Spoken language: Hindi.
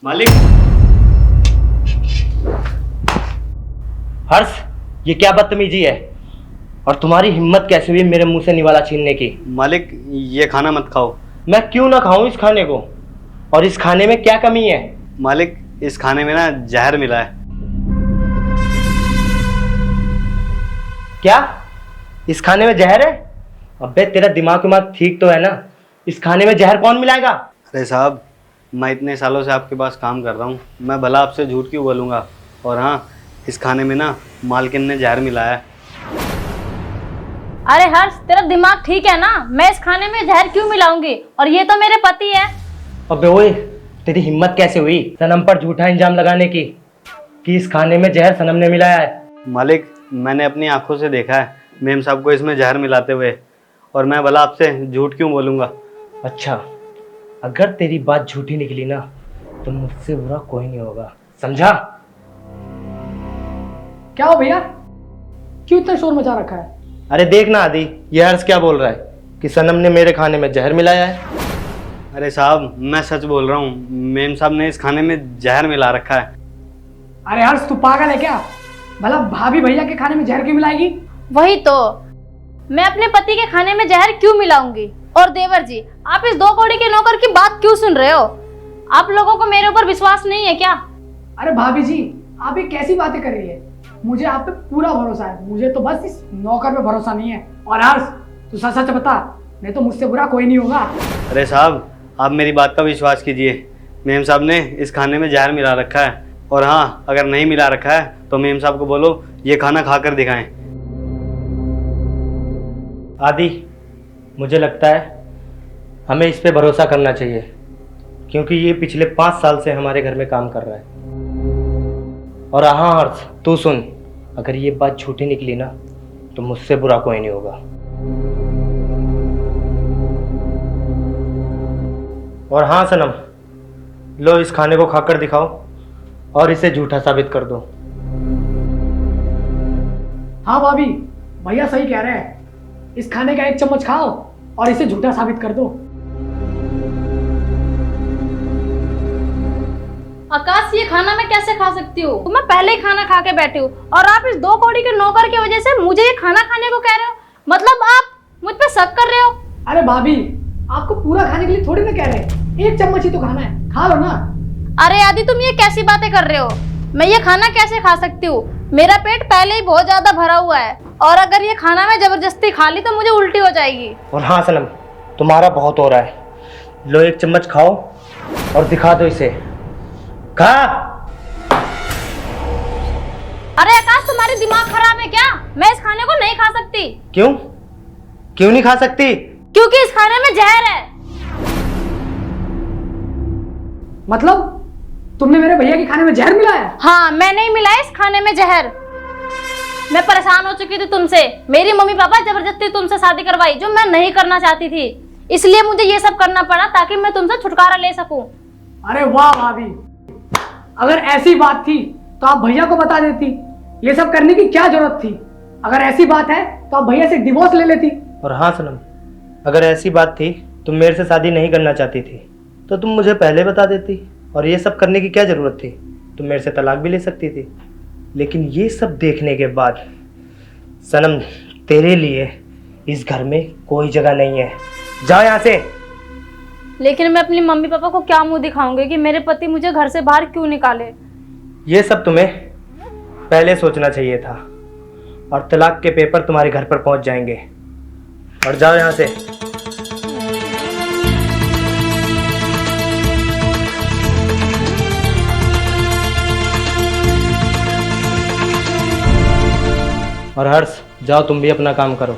मालिक। हर्ष, ये क्या बदतमीजी है? और तुम्हारी हिम्मत कैसे हुई मेरे मुंह से निवाला छीनने की? मालिक ये खाना मत खाओ। मैं क्यों ना खाऊं इस खाने को? और इस खाने में क्या कमी है? मालिक इस खाने में ना जहर मिला है। क्या इस खाने में जहर है? अबे तेरा दिमाग ठीक तो है ना? इस खाने में जहर कौन मिलाएगा? अरे साहब, मैं इतने सालों से आपके पास काम कर रहा हूँ, मैं भला आपसे झूठ क्यों बोलूँगा। और हाँ, इस खाने में ना मालकिन ने जहर मिलाया है। अरे हर्ष, तेरा दिमाग ठीक है ना? मैं इस खाने में जहर क्यों मिलाऊंगी? और ये तो मेरे पति है। अबे ओए, तेरी हिम्मत कैसे हुई सनम पर झूठा इल्जाम लगाने की कि इस खाने में जहर सनम ने मिलाया है? मालिक मैंने अपनी आंखों से देखा है मेम साहब को इसमें जहर मिलाते हुए, और मैं भला आपसे झूठ क्यों बोलूँगा। अच्छा, अगर तेरी बात झूठी निकली ना तो मुझसे बुरा कोई नहीं होगा, समझा? क्या हो भैया, क्यों इतना शोर मचा रखा है? अरे देख ना आदि, ये हर्ष क्या बोल रहा है कि सनम ने मेरे खाने में जहर मिलाया है। अरे साहब मैं सच बोल रहा हूँ, मेम साहब ने इस खाने में जहर मिला रखा है। अरे हर्ष, तू पागल है क्या? भला भाभी भैया के खाने में जहर क्यों मिलाएगी? वही तो, मैं अपने पति के खाने में जहर क्यों मिलाऊंगी? और देवर जी, आप इस 2 कौड़ी के नौकर की बात क्यों सुन रहे हो? आप लोगों को मेरे ऊपर विश्वास नहीं है क्या? अरे भाभी जी, आप ये कैसी बातें कर रही है? मुझे आप पे पूरा भरोसा है, मुझे तो बस इस नौकर पे भरोसा नहीं है। और हर्ष, तू सच सच बता, नहीं तो मुझसे बुरा कोई नहीं होगा। अरे साहब आप मेरी बात का विश्वास कीजिए, मेम साहब ने इस खाने में जहर मिला रखा है। और हाँ, अगर नहीं मिला रखा है तो मेम साहब को बोलो ये खाना खाकर दिखाएं। आदि, मुझे लगता है हमें इस पे भरोसा करना चाहिए, क्योंकि ये पिछले 5 साल से हमारे घर में काम कर रहा है। और हाँ हर्ष, तू सुन, अगर ये बात झूठी निकली ना तो मुझसे बुरा कोई नहीं होगा। और हाँ सनम, लो इस खाने को खाकर दिखाओ और इसे झूठा साबित कर दो। हाँ भाभी, भैया सही कह रहे हैं, इस खाने का 1 चम्मच खाओ और इसे झूठा साबित कर दो। आकाश, ये खाना मैं कैसे खा सकती हूँ? तो मैं पहले ही खाना खा के बैठी हूँ और आप इस 2 कौड़ी के नौकर की वजह से मुझे ये खाना खाने को कह रहे हो? मतलब आप मुझ पे शक कर रहे हो? अरे भाभी, आपको पूरा खाने के लिए थोड़ी ना कह रहे हैं, 1 चम्मच ही तो खाना है, खा लो ना। अरे आदि, तुम ये कैसी बातें कर रहे हो? मैं ये खाना कैसे खा सकती हूँ? मेरा पेट पहले ही बहुत ज्यादा भरा हुआ है, और अगर ये खाना मैं जबरदस्ती खा ली तो मुझे उल्टी हो जाएगी। और हाँ सनम, तुम्हारा बहुत हो रहा है, लो 1 चम्मच खाओ और दिखा दो इसे, खा। अरे आकाश, तुम्हारी दिमाग खराब है क्या? मैं इस खाने को नहीं खा सकती। क्यों? क्यों नहीं खा सकती? क्योंकि इस खाने में जहर है। मतलब तुमने मेरे भैया के खाने में जहर मिलाया? हाँ, मैंने ही मिलाया इस खाने में जहर। मैं परेशान हो चुकी थी तुमसे। मेरी मम्मी पापा जबरदस्ती तुमसे शादी करवाई, जो मैं नहीं करना चाहती थी, इसलिए मुझे ये सब करना पड़ा ताकि मैं तुमसे छुटकारा ले सकूं। अरे वाह भाभी, अगर ऐसी बात थी तो आप भैया को बता देती, ये सब करने की क्या जरूरत थी? अगर ऐसी बात है तो आप भैया से डिवोर्स ले लेती। और हाँ सनम, अगर ऐसी बात थी, तुम मेरे से शादी नहीं करना चाहती थी तो तुम मुझे पहले बता देती, और ये सब करने की क्या ज़रूरत थी? तुम मेरे से तलाक भी ले सकती थी। लेकिन ये सब देखने के बाद सनम, तेरे लिए इस घर में कोई जगह नहीं है, जाओ यहाँ से। लेकिन मैं अपनी मम्मी पापा को क्या मुंह दिखाऊंगी कि मेरे पति मुझे घर से बाहर क्यों निकाले? ये सब तुम्हें पहले सोचना चाहिए था, और तलाक के पेपर तुम्हारे घर पर पहुंच जाएंगे। और जाओ यहाँ से। और हर्ष, जाओ तुम भी अपना काम करो।